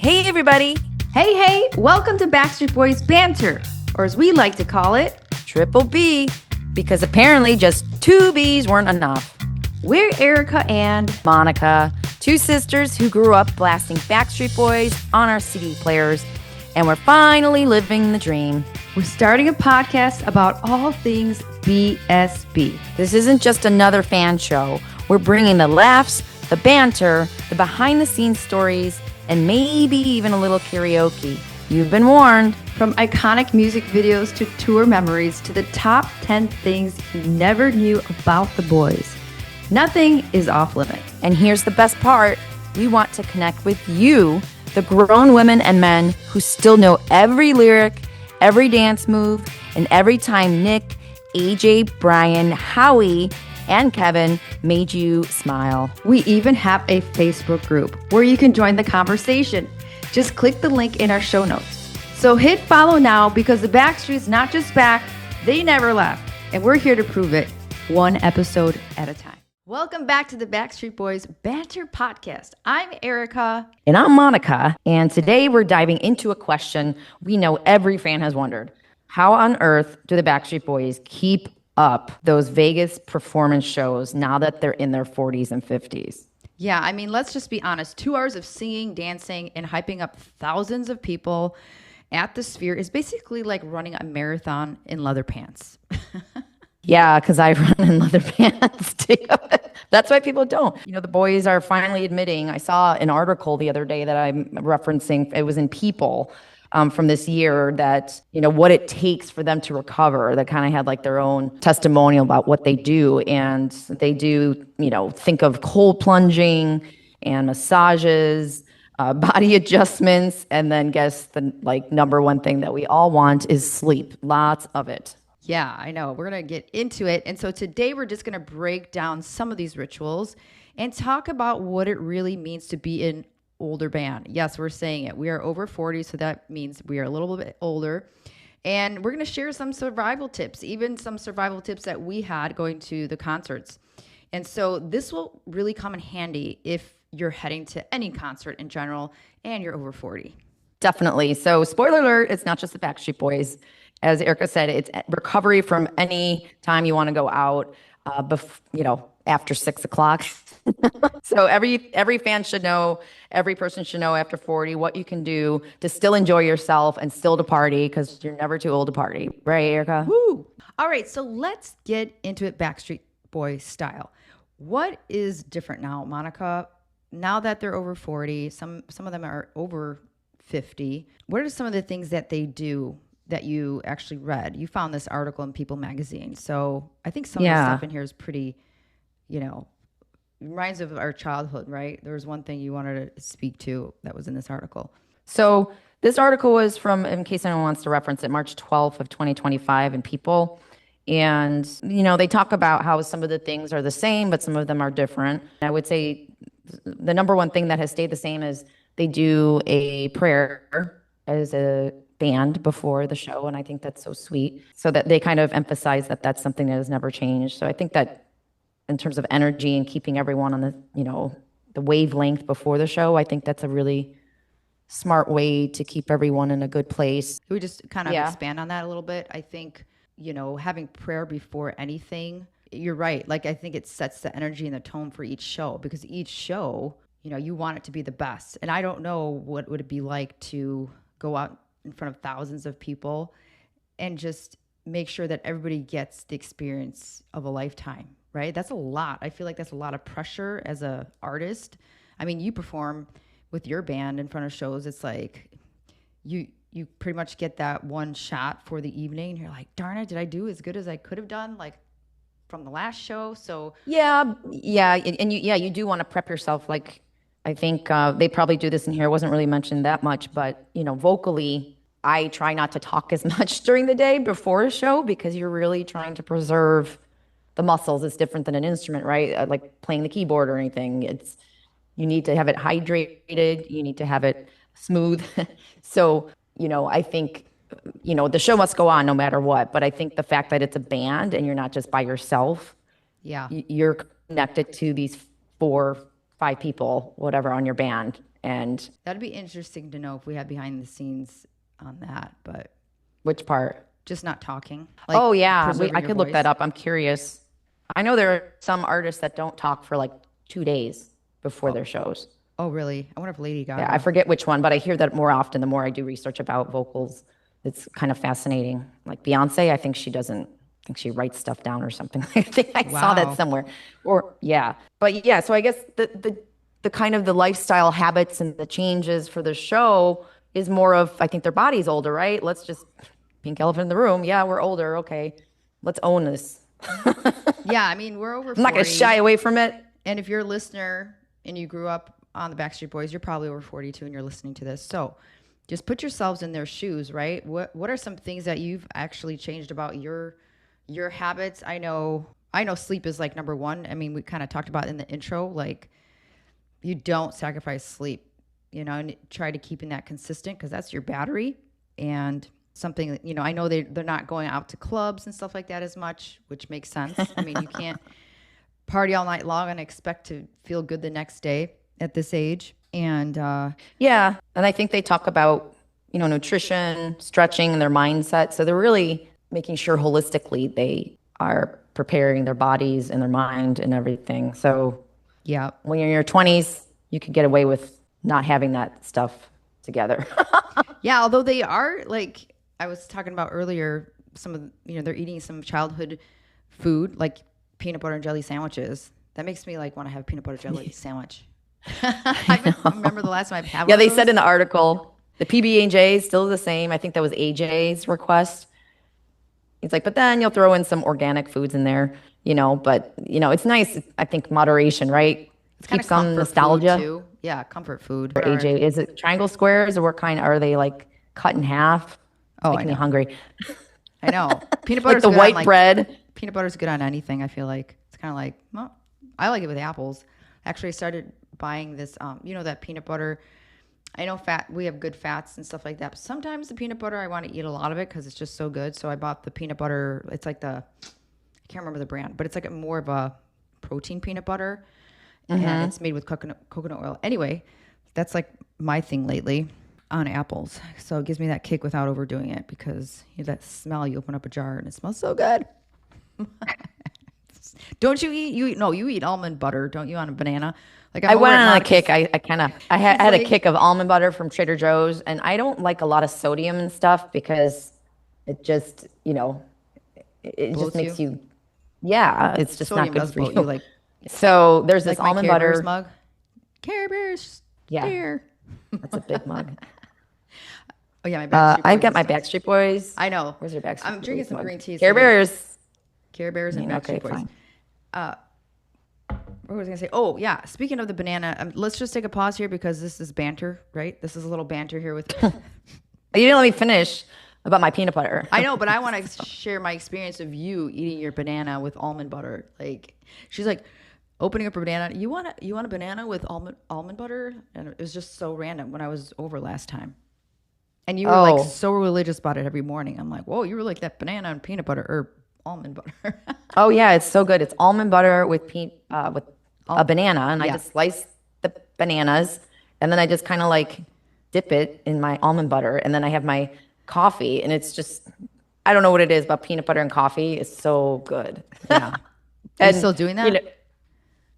Hey, everybody. Hey, welcome to Backstreet Boys Banter, or as we like to call it, Triple B, because apparently just two Bs weren't enough. We're Erika and Monika, two sisters who grew up blasting Backstreet Boys on our CD players, and we're finally living the dream. We're starting a podcast about all things BSB. This isn't just another fan show. We're bringing the laughs, the banter, the behind-the-scenes stories, and maybe even a little karaoke. You've been warned. From iconic music videos to tour memories to the top 10 things you never knew about the boys. Nothing is off limits. And here's the best part. We want to connect with you, the grown women and men who still know every lyric, every dance move, and every time Nick, AJ, Brian, Howie, and Kevin made you smile. We even have a Facebook group where you can join the conversation. Just click the link in our show notes. So hit follow now because the Backstreet's not just back, they never left. And we're here to prove it, one episode at a time. Welcome back to the Backstreet Boys Banter Podcast. I'm Erika. And I'm Monika. And today we're diving into a question we know every fan has wondered. How on earth do the Backstreet Boys keep up those Vegas performance shows now that they're in their 40s and 50s? Yeah, I mean, let's just be honest. 2 hours of singing, dancing, and hyping up thousands of people at the Sphere is basically like running a marathon in leather pants. Yeah, because I run in leather pants too. That's why people don't. You know, the boys are finally admitting. I saw an article the other day that I'm referencing. It was in People from this year that, you know, what it takes for them to recover. That kind of had like their own testimonial about what they do. And they do, you know, think of cold plunging and massages, body adjustments. And then guess the like number one thing that we all want is sleep. Lots of it. Yeah, I know. We're going to get into it. And so today we're just going to break down some of these rituals and talk about what it really means to be an older band. Yes, we're saying it. We are over 40, so that means we are a little bit older. And we're going to share some survival tips, even some survival tips that we had going to the concerts. And so this will really come in handy if you're heading to any concert in general and you're over 40. Definitely. So spoiler alert, it's not just the Backstreet Boys. As Erika said, it's recovery from any time you want to go out, after 6 o'clock. So every fan should know, every person should know after 40 what you can do to still enjoy yourself and still to party, because you're never too old to party. Right, Erika? Woo! All right, so let's get into it Backstreet Boys style. What is different now, Monika? Now that they're over 40, some of them are over 50. What are some of the things that they do that you actually read? You found this article in People magazine. So I think some of the stuff in here is pretty, reminds of our childhood, right? There was one thing you wanted to speak to that was in this article. So this article was from, in case anyone wants to reference it, March 12th of 2025 in People. And, they talk about how some of the things are the same, but some of them are different. I would say the number one thing that has stayed the same is they do a prayer as a band before the show, and I think that's so sweet. So that they kind of emphasize that that's something that has never changed. So I think that in terms of energy and keeping everyone on the wavelength before the show, I think that's a really smart way to keep everyone in a good place. Can we just kind of expand on that a little bit? I think, having prayer before anything, you're right. Like, I think it sets the energy and the tone for each show, because each show, you want it to be the best. And I don't know what would it be like to go out in front of thousands of people and just make sure that everybody gets the experience of a lifetime, right? That's a lot. I feel like that's a lot of pressure as a artist. I mean, you perform with your band in front of shows. It's like you pretty much get that one shot for the evening. You're like, darn it, did I do as good as I could have done, like from the last show? So yeah, and you do want to prep yourself. Like, I think they probably do this in here. It wasn't really mentioned that much, but vocally, I try not to talk as much during the day before a show, because you're really trying to preserve the muscles. It's different than an instrument, right? Like playing the keyboard or anything. You need to have it hydrated. You need to have it smooth. So, I think, the show must go on no matter what. But I think the fact that it's a band and you're not just by yourself, you're connected to these 4-5 people, whatever, on your band. And That'd be interesting to know if we had behind the scenes on that, but which part? just not talking. Oh yeah, preserving I your could look that voice. up. I'm curious. I know there are some artists that don't talk for like 2 days before their shows. Oh, really? I wonder if Lady Yeah, I Gaga. forget which one, but I hear that more often the more I do research about vocals. It's kind of fascinating. Like Beyonce, I think she doesn't I think she writes stuff down or something. I think I saw that Wow. somewhere. Or yeah. But yeah, so I guess the kind of the lifestyle habits and the changes for the show is more of I think their body's older, right? Let's just pink elephant in the room. Yeah, we're older. Okay. Let's own this. Yeah, I mean, we're over I'm not going to 40. shy away from it. And if you're a listener and you grew up on the Backstreet Boys, you're probably over 42 and you're listening to this. So just put yourselves in their shoes, right? What are some things that you've actually changed about your habits? I know sleep is like number one. I mean, we kind of talked about in the intro, like you don't sacrifice sleep, and try to keeping that consistent because that's your battery. And something that, I know they're not going out to clubs and stuff like that as much, which makes sense. I mean, you can't party all night long and expect to feel good the next day at this age. And Yeah. And I think they talk about, nutrition, stretching, and their mindset. So they're really making sure holistically they are preparing their bodies and their mind and everything. So yeah, when you're in your 20s, you could get away with not having that stuff together. yeah. Although they are like I was talking about earlier, some of they're eating some childhood food like peanut butter and jelly sandwiches. That makes me like want to have peanut butter jelly sandwich. I remember the last time I've had Yeah, one of they those. said in the article, the PB&J is still the same. I think that was AJ's request. It's like, but then you'll throw in some organic foods in there, but it's nice. I think moderation, right? It's kind Keep of some comfort nostalgia food too. Yeah, comfort food. for AJ. Is it triangle squares or what kind? Are they like cut in half? It's Oh, I making me know. hungry. I know. Peanut Like butter's the good on white bread. peanut butter's good on anything. I feel like it's kind of like, well, I like it with apples. Actually, I started buying this, that peanut butter. I know we have good fats and stuff like that. But sometimes the peanut butter, I want to eat a lot of it because it's just so good. So I bought the peanut butter. It's like I can't remember the brand, but it's like more of a protein peanut butter, and it's made with coconut oil. Anyway, that's like my thing lately on apples. So it gives me that kick without overdoing it because that smell. You open up a jar and it smells so good. Don't you eat? You eat almond butter, don't you, on a banana? Like I I'm over went at on a Monica's. kick. I had a like- kick of almond butter from Trader Joe's, and I don't like a lot of sodium and stuff because it just, it just Bloats makes you, yeah, it's just Sodium not does good for bloat you. you, like So there's this my almond Care Bears butter. mug. Care Bears. Yeah. There. That's a big mug. Oh yeah, my Backstreet I've Boys got my and stuff. Backstreet Boys. I know. Where's your Backstreet I'm drinking Boys some mug? green tea. Care so Bears. Care Bears and Okay, Backstreet Boys. fine. What was I gonna say? Oh yeah, speaking of the banana, let's just take a pause here because this is banter, right? This is a little banter here with. You didn't let me finish about my peanut butter. I know, but I want to share my experience of you eating your banana with almond butter. Like she's like opening up a banana. You want a banana with almond butter? And it was just so random when I was over last time. And you were Oh. like so religious about it every morning. I'm like, whoa, you were like that banana and peanut butter or almond butter. Oh yeah, it's so good. It's almond butter with with a banana, and I yeah. just slice the bananas, and then I just kind of like dip it in my almond butter, and then I have my coffee, and it's just I don't know what it is, but peanut butter and coffee is so good. Yeah. Are you And, still doing that?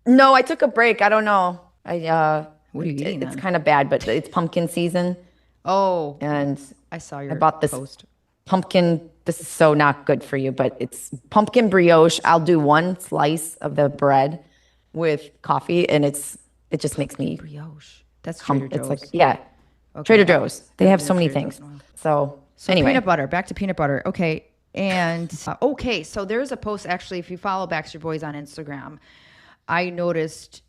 No, I took a break. I don't know. What are you eating It's then? kind of bad, but it's pumpkin season, Oh, and I saw your bought this post. pumpkin. This is so not good for you, but it's pumpkin brioche. I'll do one slice of the bread with coffee, and it just makes me Brioche. That's Trader Joe's. it's like yeah, Trader Joe's. They have so many Trader Joe's things. in a while. So anyway, Peanut butter. Back to peanut butter. Okay. And okay, so there's a post actually. If you follow Backstreet Boys on Instagram, I noticed.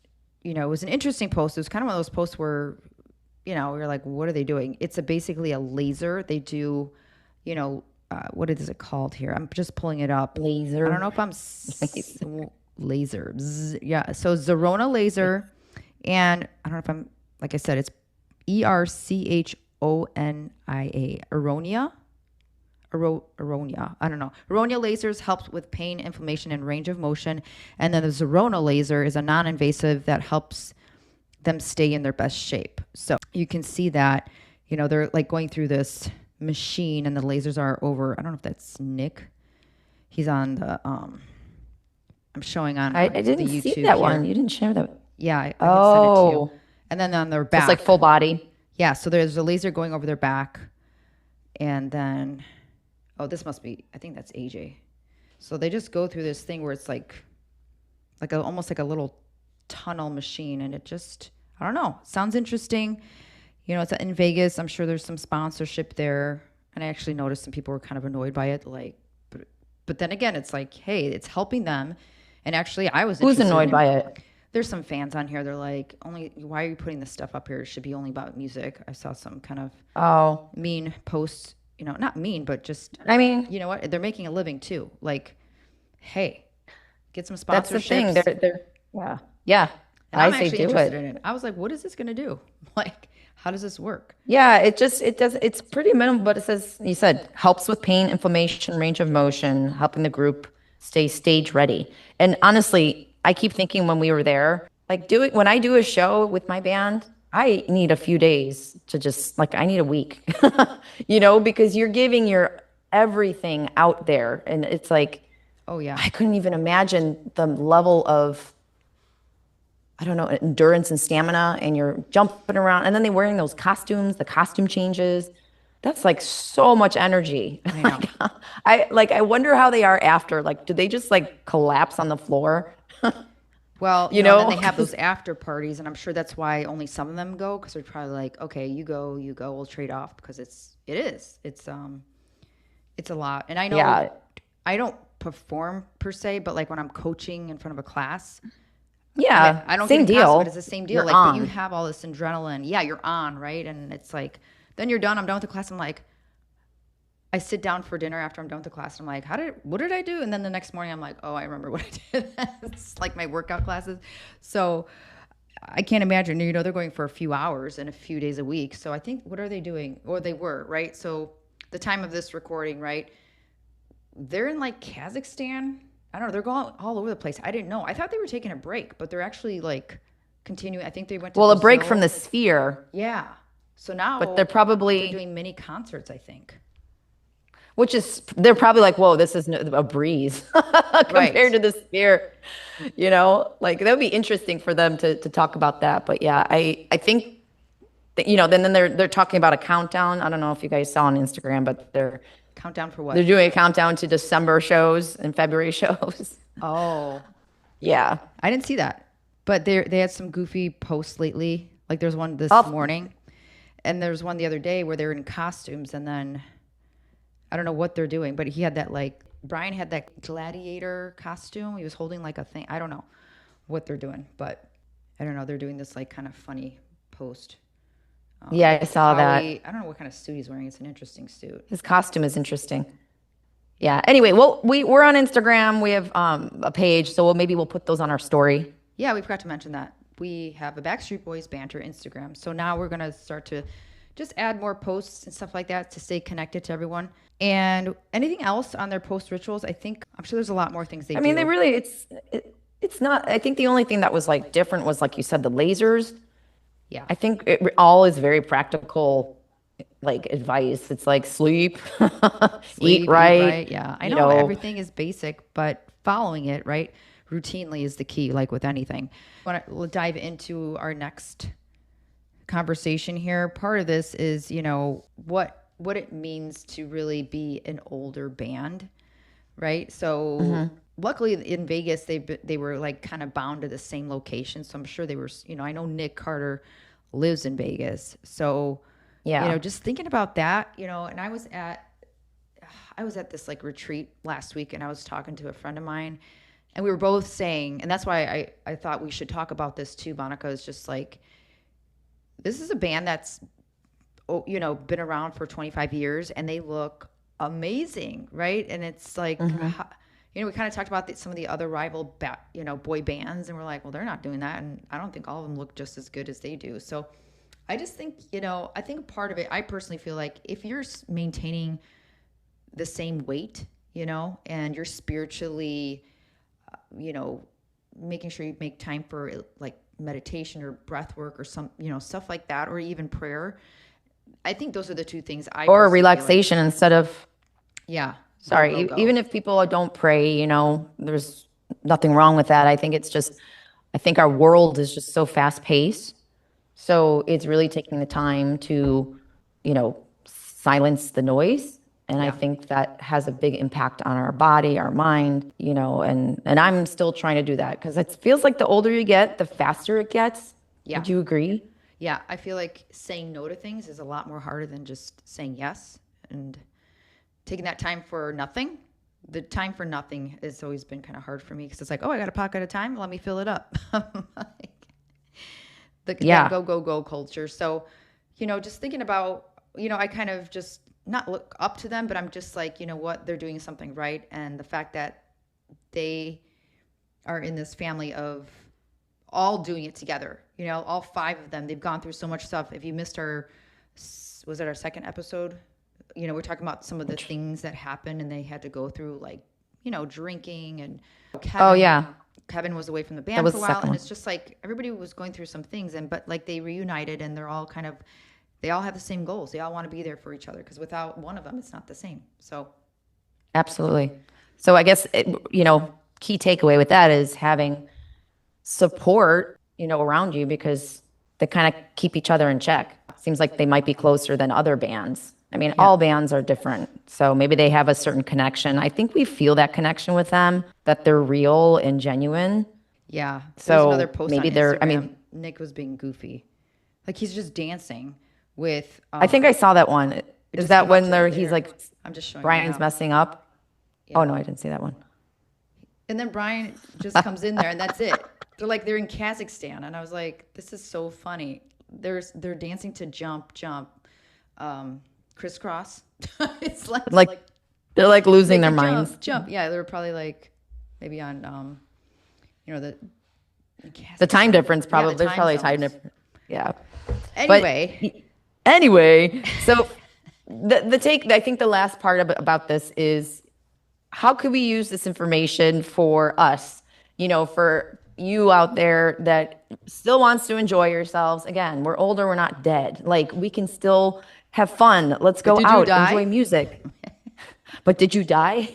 It was an interesting post. It was kind of one of those posts where, you're like, what are they doing? It's basically a laser. They do, what is it called here? I'm just pulling it up. Laser. I don't know if I'm laser. Yeah. So Zerona laser, and I don't know if I'm like I said, it's ERCHONIA. Aronia. Aronia. I don't know. Aronia lasers helps with pain, inflammation, and range of motion. And then the Zerona laser is a non-invasive that helps them stay in their best shape. So you can see that, they're like going through this machine and the lasers are over. I don't know if that's Nick. He's on the, I'm showing on I the didn't YouTube see that here. one. You didn't share that. Yeah, I can send it to you. Oh, And then on their back. it's like full body. Yeah, so there's a laser going over their back. And then, this must be, I think that's AJ. So they just go through this thing where it's like almost like a little tunnel machine. And it just, I don't know, sounds interesting. It's in Vegas. I'm sure there's some sponsorship there. And I actually noticed some people were kind of annoyed by it. Like, but then again, it's like, hey, it's helping them. And actually, I was Who's annoyed by it? There's some fans on here. They're like, why are you putting this stuff up here? It should be only about music. I saw some kind of mean posts, not mean, but just, I mean, you know what? They're making a living too. Like, hey, get some sponsorships. that's the thing. They're yeah. And I'm I say actually do interested it. in it. I was like, what is this going to do? Like, how does this work? Yeah, it does. It's pretty minimal, but it says, you said, helps with pain, inflammation, range of motion, helping the group stay stage ready. And honestly, I keep thinking when we were there, like when I do a show with my band, I need a few days to just like, I need a week, because you're giving your everything out there. And it's like, oh yeah, I couldn't even imagine the level of, I don't know, endurance and stamina, and you're jumping around, and then they're wearing those costumes, the costume changes. That's like so much energy. I know. I wonder how they are after. Like, do they just like collapse on the floor? Well, then they have those after parties, and I'm sure that's why only some of them go, because they're probably like, okay, you go, we'll trade off, because it's a lot. And I know I don't perform per se, but like when I'm coaching in front of a class. Yeah, I don't same get deal. But it's the same deal. You're like, on. but you have all this adrenaline. Yeah, you're on, right? And it's like, then you're done. I'm done with the class. I'm like, I sit down for dinner after I'm done with the class. And I'm like, what did I do? And then the next morning, I'm like, oh, I remember what I did. It's like my workout classes. So I can't imagine. They're going for a few hours and a few days a week. So I think, what are they doing? Or they were, right? So the time of this recording, right? They're in like Kazakhstan. I don't know. They're going all over the place. I didn't know. I thought they were taking a break, but they're actually like continuing. I think they went to a break Brazil. from the sphere. Yeah. So now, but they're probably doing mini concerts, I think. They're probably like, whoa, this is a breeze compared to the sphere. Like that would be interesting for them to talk about that. But yeah, I think that, then they're talking about a countdown. I don't know if you guys saw on Instagram, but they're countdown for what? They're doing a countdown to December shows and February shows. Oh, yeah. I didn't see that, but they had some goofy posts lately. Like there's one this morning, and there's one the other day where they're in costumes, and then I don't know what they're doing, but Brian had that gladiator costume. He was holding like a thing. I don't know what they're doing, but I don't know. They're doing this like kind of funny post. Yeah, I saw that. I don't know what kind of suit he's wearing. It's an interesting suit. His costume is interesting. Yeah. Anyway, well, we're on Instagram. We have a page, so maybe we'll put those on our story. Yeah, we forgot to mention that. We have a Backstreet Boys Banter Instagram. So now we're going to start to just add more posts and stuff like that to stay connected to everyone. And anything else on their post rituals? I'm sure there's a lot more things they do. I mean, they really, it's not, I think the only thing that was like different was, like you said, the lasers. Yeah. I think it all is very practical, like advice. It's like sleep, eat right. Yeah. I know everything is basic, but following it, right, routinely is the key, like with anything. We'll dive into our next conversation here. Part of this is, what it means to really be an older band, right? So luckily in Vegas, they were like kind of bound to the same location. So I'm sure they were, I know Nick Carter lives in Vegas. So, just thinking about that, and I was at this like retreat last week, and I was talking to a friend of mine, and we were both saying, and that's why I thought we should talk about this too, Monika, is just like, this is a band that's, been around for 25 years, and they look amazing, right? And it's like, we kind of talked about some of the other rival, boy bands, and we're like, well, they're not doing that, and I don't think all of them look just as good as they do. So I just think, I think part of it, I personally feel like if you're maintaining the same weight, and you're spiritually, making sure you make time for like meditation or breath work or some, stuff like that, or even prayer. I think those are the two things I Or personally feel like. relaxation instead of, Yeah. sorry, Go. even if people don't pray, there's nothing wrong with that. I think it's just, I think our world is just so fast paced. So it's really taking the time to, silence the noise. And I Yeah. think that has a big impact on our body, our mind, and I'm still trying to do that because it feels like the older you get, the faster it gets. Yeah. Would you agree? Yeah. I feel like saying no to things is a lot more harder than just saying yes, and taking that time for nothing. The time for nothing has always been kind of hard for me because it's like, oh, I got a pocket of time. Let me fill it up. That go culture. So, just thinking about, I kind of just not look up to them, but I'm just like, you know what, they're doing something right. And the fact that they are in this family of all doing it together, all 5 of them, they've gone through so much stuff. If you missed was it our second episode? We're talking about some of the things that happened and they had to go through, like, drinking, and Kevin was away from the band for a while, and it's just like everybody was going through some things, but like they reunited, and they're all they all have the same goals. They all want to be there for each other because without one of them, it's not the same. So, absolutely. So I guess key takeaway with that is having support, around you because they kind of keep each other in check. Seems like they might be closer than other bands. I mean, all bands are different. So maybe they have a certain connection. I think we feel that connection with them, that they're real and genuine. Yeah. So another post maybe on Instagram, Nick was being goofy. Like he's just dancing with. I think I saw that one. Is that when he's like, I'm just showing Brian's messing up? Yeah. Oh, no, I didn't see that one. And then Brian just comes in there and that's it. They're in Kazakhstan. And I was like, this is so funny. They're dancing to jump, crisscross. It's like they're like losing their minds. Jump. Yeah, they were probably like maybe on the time difference probably. There's probably a time difference. Yeah. Anyway, so I think the last part about this is how could we use this information for us? For you out there that still wants to enjoy yourselves. Again, we're older, we're not dead. Like we can still have fun. Let's go out, enjoy music. But did you die?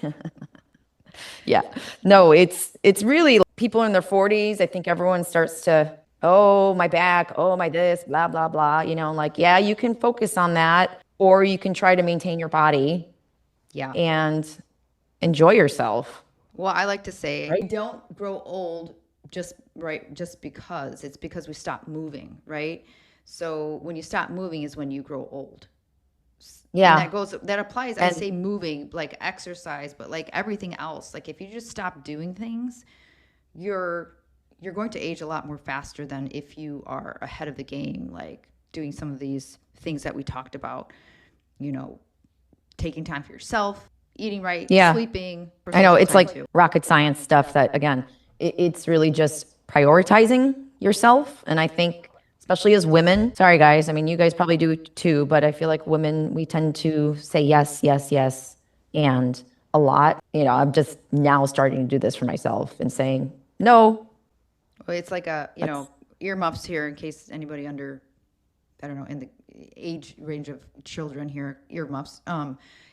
Yeah. No, it's really people in their 40s. I think everyone starts to, oh, my back, oh, my this, blah, blah, blah. Yeah, you can focus on that, or you can try to maintain your body. Yeah. And enjoy yourself. Well, I like to say, don't grow old just because. It's because we stop moving, right? So when you stop moving is when you grow old. Yeah. And that applies, I say moving, like exercise, but like everything else. Like if you just stop doing things, you're going to age a lot more faster than if you are ahead of the game, like doing some of these things that we talked about, taking time for yourself, eating right, sleeping. I know it's like rocket science stuff that, again, it's really just prioritizing yourself. And I think, especially as women, sorry guys, I mean, you guys probably do too, but I feel like women, we tend to say yes, yes, yes, and a lot. I'm just now starting to do this for myself and saying no. Well, it's like earmuffs here in case anybody under, I don't know, in the age range of children here, earmuffs.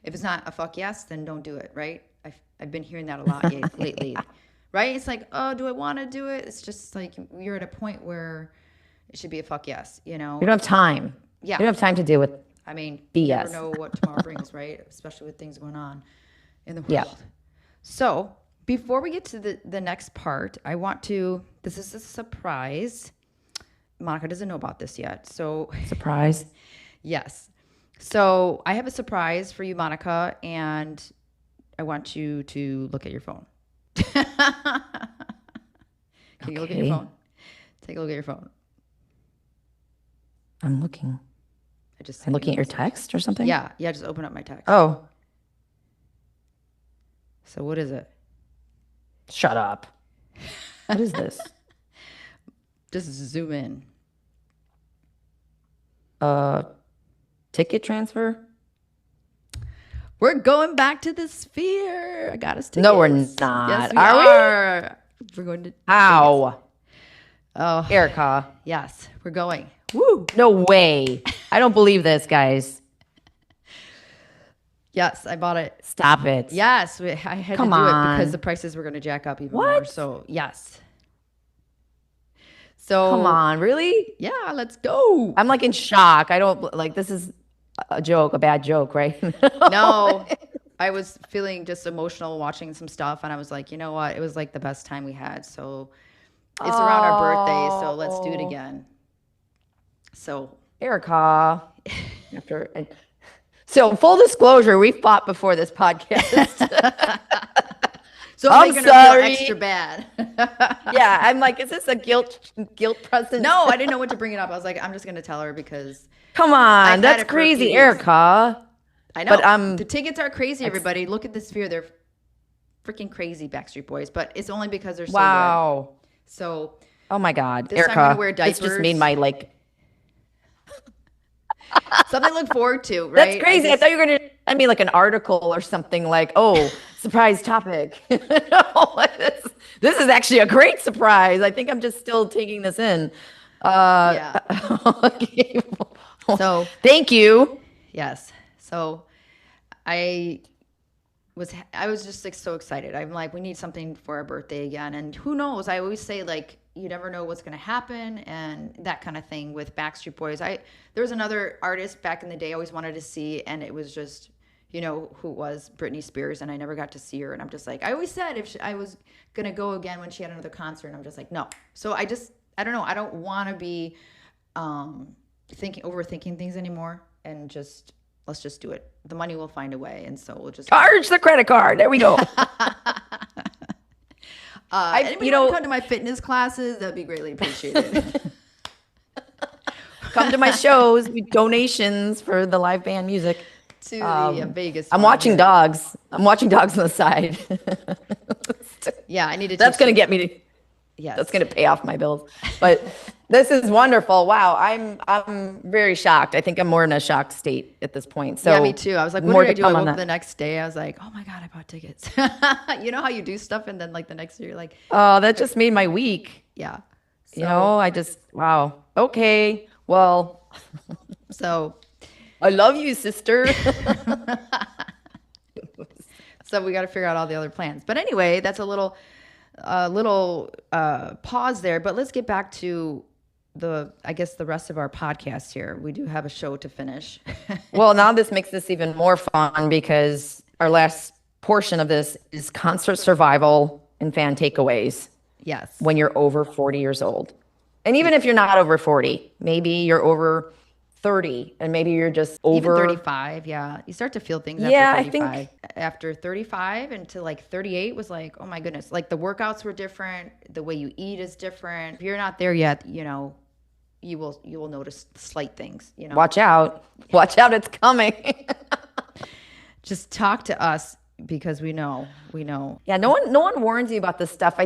If it's not a fuck yes, then don't do it, right? I've been hearing that a lot lately, right? It's like, oh, do I want to do it? It's just like you're at a point where it should be a fuck yes, You don't have time. Yeah. You don't have time to deal with BS. You never know what tomorrow brings, right? Especially with things going on in the world. Yeah. So before we get to the next part, this is a surprise. Monika doesn't know about this yet. So surprise. Yes. So I have a surprise for you, Monika, and I want you to look at your phone. Can you look at your phone? Take a look at your phone. I'm looking. I'm looking at your text or something? Yeah, just open up my text. Oh. So what is it? Shut up. What is this? Just zoom in. Ticket transfer? We're going back to the Sphere. I got us tickets. No, we're not. Yes, we are. We're going to. How? Oh, Erika. yes, we're going. Woo! No way. I don't believe this, guys. Yes, I bought it. Stop it. Yes, I had Come to do it on. because the prices were going to jack up even more. What? So, yes. Come So, on, really? yeah, let's go. I'm like in shock. I don't like this is a joke, a bad joke, right? No, I was feeling just emotional watching some stuff, and I was like, you know what? It was like the best time we had. So, it's around our birthday, so let's do it again. So, Erika, after so full disclosure, we fought before this podcast. so I'm making her sorry. feel extra bad. Yeah, I'm like, is this a guilt present? No, I didn't know what to bring it up. I was like, I'm just going to tell her because Come I've on, had that's it for a few crazy, weeks. Erika. I know. But the tickets are crazy, everybody. Look at the sphere. They're freaking crazy, Backstreet Boys. But it's only because they're so good. Wow. So, Oh my God, This time Erika, I'm gonna wear this just made diapers. my like. something to look forward to, right? That's crazy. I thought you were gonna send me like an article or something like, oh, surprise topic. No, this is actually a great surprise. I think I'm just still taking this in. Yeah. Okay. So, Thank you. yes. So, I was just like so excited. I'm like, we need something for our birthday again. And who knows? I always say like you never know what's gonna happen and that kind of thing with Backstreet Boys. There was another artist back in the day I always wanted to see, and it was just, you know, who it was, Britney Spears, and I never got to see her. And I'm just like, I always said if I was gonna go again when she had another concert, and I'm just like, no. So I don't know. I don't want to be overthinking things anymore, and just let's just do it. The money will find a way, and so we'll just Charge the credit card. There we go. anybody want to come to my fitness classes? That'd be greatly appreciated. Come to my shows. We donations for the live band music. to the Vegas. I'm one watching here. dogs. I'm watching dogs on the side. Yeah, I need to. That's going to get me to. Yes. That's going to pay off my bills. But this is wonderful. Wow, I'm very shocked. I think I'm more in a shocked state at this point. So Yeah, me too. I was like, what more did I to do? I come woke on up that. the next day. I was like, oh my God, I bought tickets. You know how you do stuff and then like the next day you're like, Oh, that just made my week. yeah. You know, wow. Okay, well, So I love you, sister. So we got to figure out all the other plans. But anyway, that's a little pause there. But let's get back to the rest of our podcast here. We do have a show to finish. Well, now this makes this even more fun because our last portion of this is concert survival and fan takeaways Yes. when you're over 40 years old. And even if you're not over 40, maybe you're over 30 and maybe you're just Even over 35, yeah. You start to feel things Yeah, I after think- 35. After 35 until like 38 was like, oh my goodness. Like the workouts were different. The way you eat is different. If you're not there yet, you know, you will notice slight things, you know. Watch out. Watch out, it's coming. Just talk to us because we know. Yeah, no one warns you about this stuff.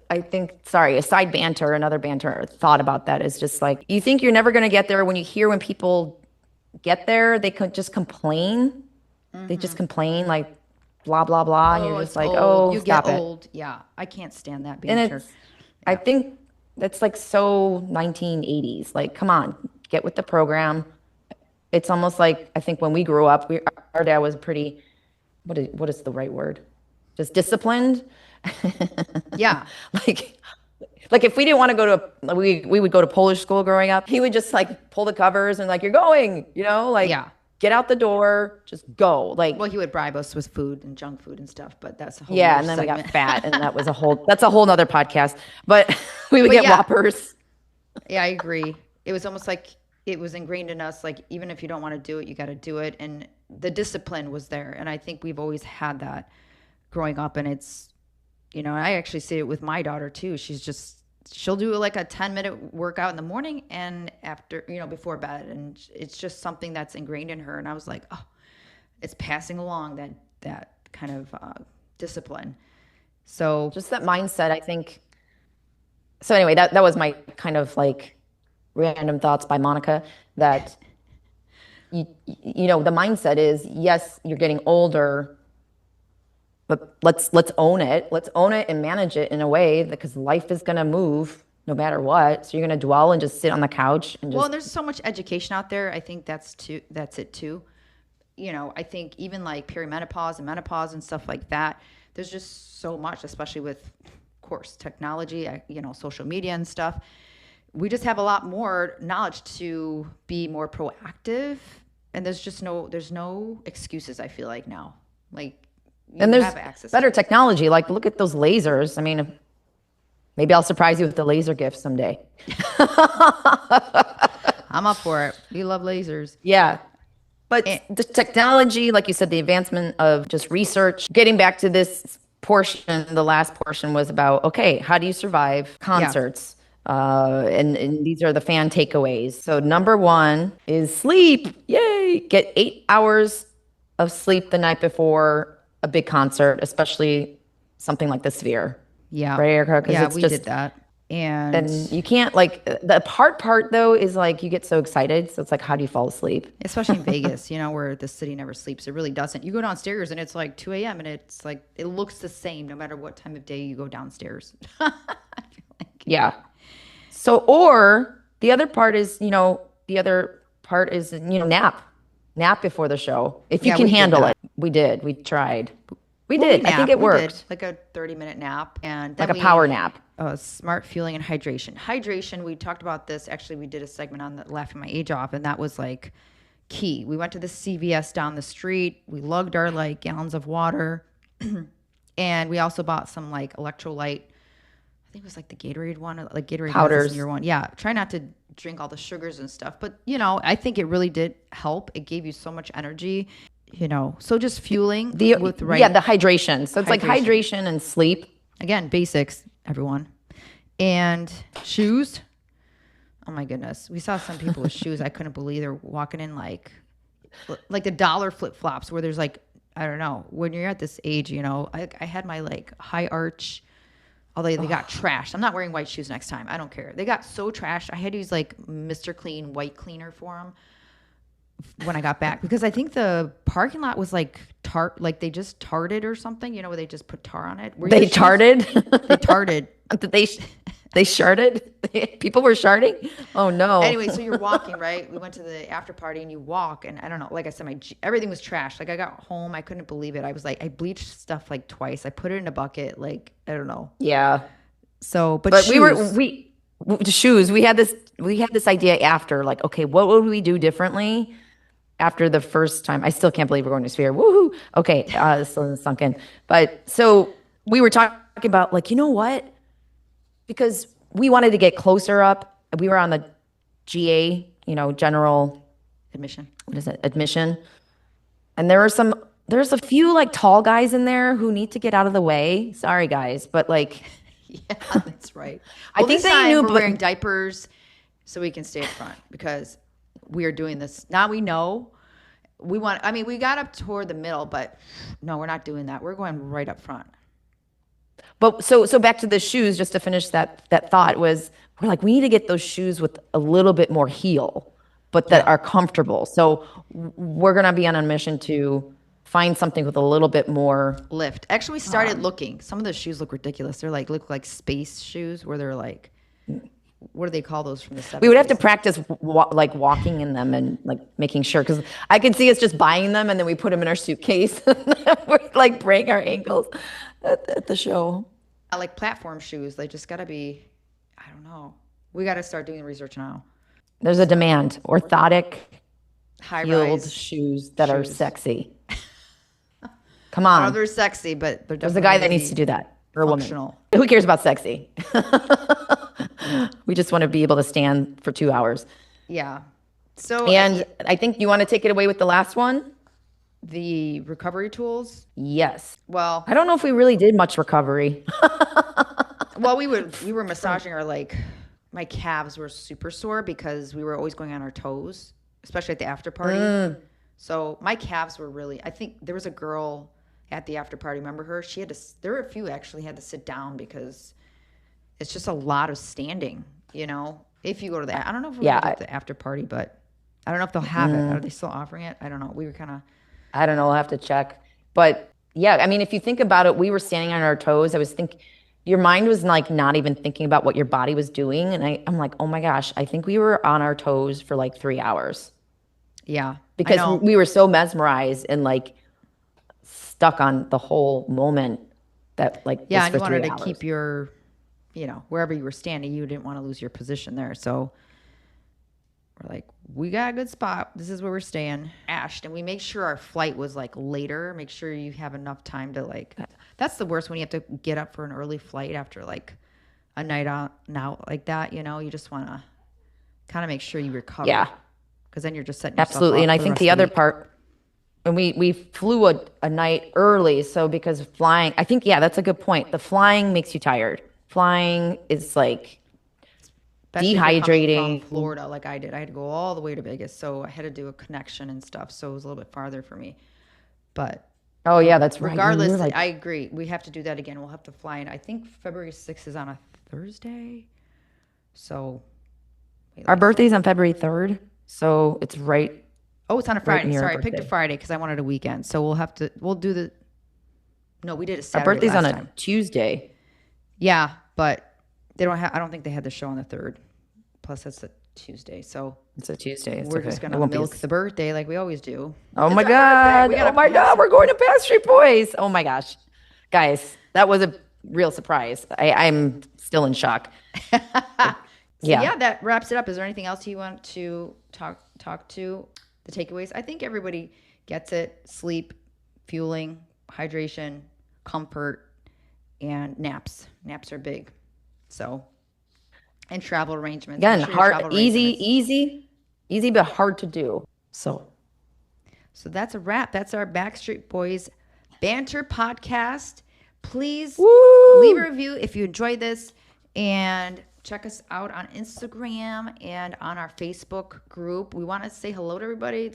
Aside banter, another banter thought about that is just like, you think you're never going to get there when people get there, they could just complain. They just complain like blah, blah, blah. And you're just like, old. You stop get it. old. Yeah. I can't stand that And banter. I think that's like so 1980s. Like, come on, get with the program. It's almost like, I think when we grew up, our dad was pretty, what is the right word? Just disciplined. Yeah. Like if we didn't want to go to, we would go to Polish school growing up. He would just like pull the covers and like, you're going, you know, like Yeah. get out the door, just go. Like, Well, he would bribe us with food and junk food and stuff, but that's a whole yeah. other And then we got segment. fat and that's a whole nother podcast, but we would get yeah. Whoppers. Yeah, I agree. It was almost like it was ingrained in us. Like, even if you don't want to do it, you got to do it. And the discipline was there. And I think we've always had that growing up. And it's, you know, I actually see it with my daughter too. She'll do like a 10-minute workout in the morning and after, you know, before bed. And it's just something that's ingrained in her. And I was like, oh, it's passing along that kind of discipline. So Just that mindset, I think. So anyway, that was my kind of like random thoughts by Monica that you know, the mindset is, yes, you're getting older, but let's own it. Let's own it and manage it in a way because life is going to move no matter what. So you're going to dwell and just sit on the couch and Well, just, and there's so much education out there. I think that's it too. I think even like perimenopause and menopause and stuff like that, there's just so much, especially with, of course, technology, social media and stuff. We just have a lot more knowledge to be more proactive. And there's no excuses, I feel like now. Like, you and there's have access better to it. technology. Like, look at those lasers. I mean, maybe I'll surprise you with the laser gift someday. I'm up for it. We love lasers. Yeah. And, But the technology, like you said, the advancement of just research, getting back to this portion, the last portion was about, okay, how do you survive yeah. concerts? And these are the fan takeaways. So number one is sleep. Yay! Get 8 hours of sleep the night before a big concert, especially something like the Sphere. Yeah. Right, Erica? Because Yeah, it's we just, did that. And and you can't like the part though is like you get so excited. So it's like, how do you fall asleep? especially in Vegas, where the city never sleeps. It really doesn't. You go downstairs and it's like 2 a.m. and it's like, it looks the same no matter what time of day you go downstairs. I feel like. Yeah. So, or the other part is, nap before the show. If you Yeah, can we did handle that. it. We did. We tried. We Well, did. I think it we did, worked. like a 30-minute nap. And Like then a power nap. smart fueling and hydration. Hydration, we talked about this. Actually, we did a segment on the laughing my age off, and that was like key. We went to the CVS down the street. We lugged our like gallons of water, and we also bought some like electrolyte. I think it was like the Gatorade one, like Gatorade Powders. Your one. Yeah, try not to drink all the sugars and stuff, but I think it really did help. It gave you so much energy. So just fueling with right. Yeah, the hydration. So it's like Hydration. hydration and sleep. Again, basics, everyone. And shoes. Oh my goodness. We saw some people with shoes. I couldn't believe they're walking in like the dollar flip flops where there's like, I don't know, when you're at this age, I had my like high arch, although they got trashed. I'm not wearing white shoes next time. I don't care. They got so trashed. I had to use like Mr. Clean white cleaner for them when I got back because I think the parking lot was like like they just tarted or something, where they just put tar on it. They tarted? They tarted. Did they sharded? People were sharding? Oh no. Anyway, so you're walking, right? We went to the after party and you walk and I don't know, like I said, everything was trashed. Like I got home, I couldn't believe it. I was like, I bleached stuff like twice. I put it in a bucket, like, I don't know. Yeah. So, but shoes. We had this idea after, like, okay, what would we do differently after the first time? I still can't believe we're going to Sphere. Woohoo. Okay. This still isn't sunk in. But so we were talking about like, you know what? Because we wanted to get closer up. We were on the GA, general admission. What is it? Admission. And there's a few like tall guys in there who need to get out of the way. Sorry guys, but like yeah, that's right. I think they knew, we're but wearing diapers so we can stay up front because we are doing this. Now we know we got up toward the middle, but no, we're not doing that. We're going right up front. But so back to the shoes, just to finish that thought was we're like, we need to get those shoes with a little bit more heel, but that are comfortable. So we're going to be on a mission to find something with a little bit more lift. Actually, we started looking. Some of the shoes look ridiculous. They're like, look like space shoes where they're like, what do they call those from the 70s? We would have to practice like walking in them and like making sure, because I could see us just buying them and then we put them in our suitcase and we like break our ankles at the show. I like platform shoes. They just got to be, I don't know. We got to start doing research now. There's a demand. Orthotic, heeled High-rise shoes that are sexy. Come on. they're sexy, but they're There's a guy that needs to do that. Or a functional. Woman. Who cares about sexy? We just want to be able to stand for 2 hours. Yeah. So, and I think you want to take it away with the last one. The recovery tools. Yes. Well, I don't know if we really did much recovery. well, we were massaging our my calves were super sore because we were always going on our toes, especially at the after party. So my calves were really, I think there was a girl at the after party. Remember her? There were a few actually had to sit down because it's just a lot of standing, if you go to I don't know if we're going to go to the after party, but I don't know if they'll have it. Are they still offering it? I don't know. We were kind of, I don't know. I'll have to check. But yeah, I mean, if you think about it, we were standing on our toes. I was thinking, your mind was like not even thinking about what your body was doing. And I'm like, oh my gosh, I think we were on our toes for like 3 hours Yeah, I because know. we were so mesmerized and like stuck on the whole moment that like Yeah, was and for you wanted three to keep hours. your, wherever you were standing, you didn't want to lose your position there. So we're like, we got a good spot. This is where we're staying. Ashed, and we make sure our flight was like later. Make sure you have enough time to like. That's the worst when you have to get up for an early flight after like a night out like that. You just want to kind of make sure you recover Yeah, because then you're just setting yourself absolutely. And up I for the think rest of the the other week. part, and we flew a night early. So because flying, I think, yeah, that's a good point. The flying makes you tired. Flying is like Especially if you're coming from dehydrating. Florida like I did. I had to go all the way to Vegas, so I had to do a connection and stuff. So it was a little bit farther for me. But Oh yeah, that's right. You were regardless, like I agree. We have to do that again. We'll have to fly in. I think February 6th is on a Thursday. So, wait, our let me see. birthday's on February 3rd, so it's Oh, it's on a right Friday. near our Sorry, I picked a birthday. Friday because I wanted a weekend. So we'll do the, no, we did a Our Saturday birthday's on last a time. Tuesday. Yeah, but I don't think they had the show on the 3rd. Plus, that's a Tuesday. So It's a Tuesday. It's we're okay. just It gonna won't be milk as. the birthday like we always do. Oh It's my our birthday. God. We Oh gotta my have God. some. We're going to Backstreet Boys. Oh my gosh. Guys, that was a real surprise. I'm still in shock. So Yeah. yeah, that wraps it up. Is there anything else you want to talk to the takeaways? I think everybody gets it. Sleep, fueling, hydration, comfort, and naps. Naps are big. So, and travel arrangements. Make Again, sure your hard, travel easy, arrangements. easy, easy, but hard to do. So, So that's a wrap. That's our Backstreet Boys Banter podcast. Please leave a woo. review if you enjoyed this and check us out on Instagram and on our Facebook group. We want to say hello to everybody.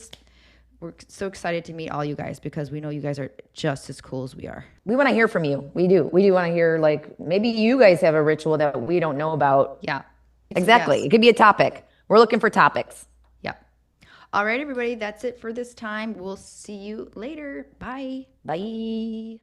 We're so excited to meet all you guys because we know you guys are just as cool as we are. We want to hear from you. We do. We do want to hear, like, maybe you guys have a ritual that we don't know about. Yeah. So Exactly. yes. It could be a topic. We're looking for topics. Yep. All right, everybody. That's it for this time. We'll see you later. Bye. Bye.